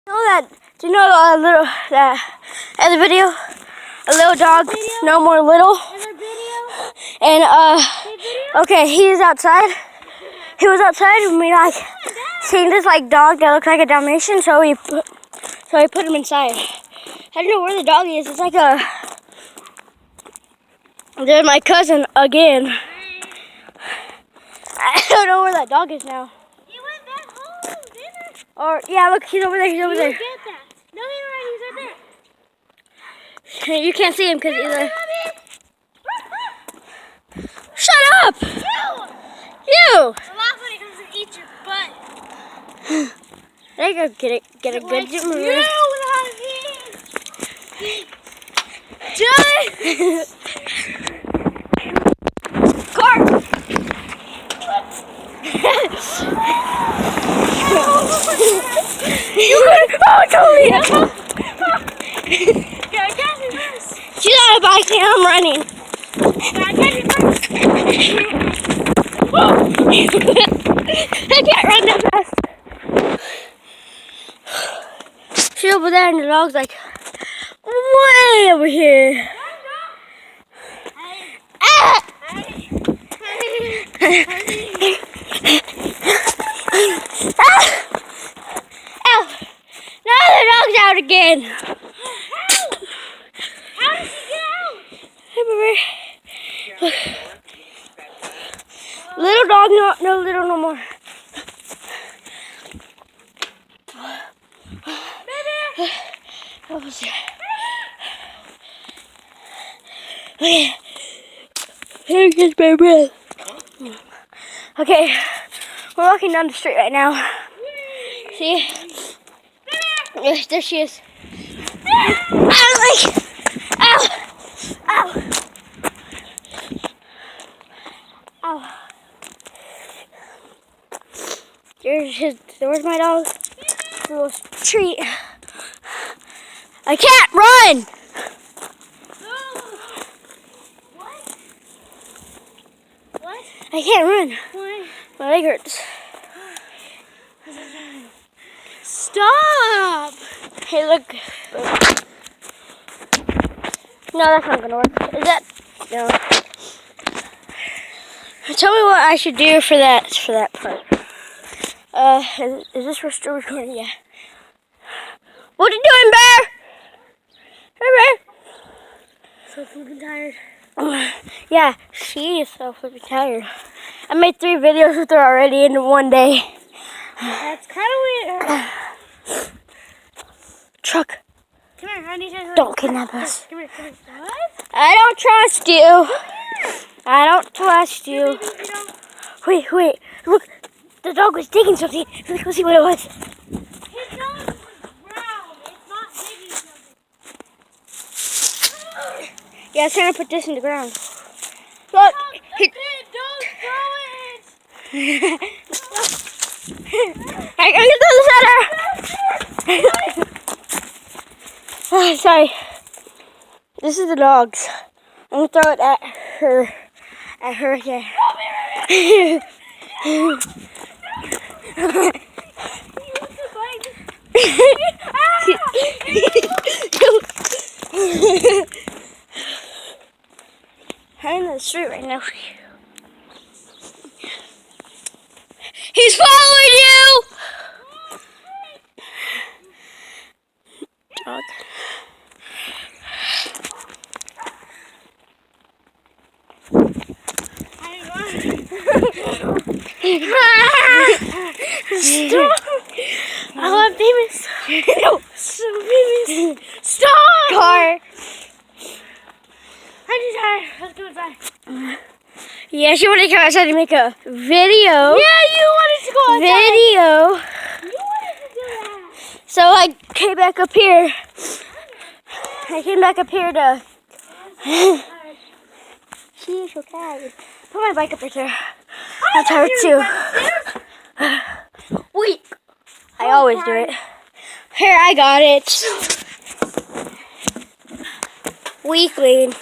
Do you know that other video? A little dog, no more little. And okay, he was outside. He was outside, and we seen this dog that looked like a Dalmatian, so we put him inside. I don't know where the dog is. It's there's my cousin again. I don't know where that dog is now. He went back home, didn't he? Or yeah, look, he's over there. He's over there. Get that. No, he's right there. You can't see him because he's Shut up! You! I'm off when he comes to eat your butt. There you go, get a good You move. Just Car! Totally! She's on a bike and I'm running. I can't run that fast. She's over there and the dog's way over here. Ah! Ow! Now the dog's out again. How did she get out? Hey, baby. Little dog, no little no more. Baby! Okay. Here goes baby. Okay, we're walking down the street right now. See? Yes, there she is. Ow! Ow! Ow! Where's my dog? Little treat. I can't run! What? I can't run. Why? My leg hurts. Stop! Hey, look. No, that's not gonna work. Is that? No. Tell me what I should do for that part. Is this still recording? Yeah. What are you doing, Bear? Hey, Bear. So flipping tired. Yeah, she is so flipping tired. I made 3 videos with her already in one day. That's kind of weird. Truck, Come here, I need to. don't kidnap us. Come here. What? I don't trust you. I don't trust you. Wait. Look, the dog was digging something. Let's see what it was. His nose was brown. It's not digging something. Yeah, I was trying to put this in the ground. Look, Don't throw it. I'm gonna throw this at her. Oh, sorry. This is the dog's. I'm gonna throw it at her. Again. I'm in the street right now. He's following you! Dog. Stop! I'm famous. No. So famous. Stop! Car. I'm just tired. Let's go inside. Yeah, she wanted to come outside to make a video. Yeah, you wanted to go outside. Video. You wanted to do that. So I came back up here. To. She's so tired. Put my bike up right there. I'm tired too. Weak. I always do it. Here, I got it. Weakling.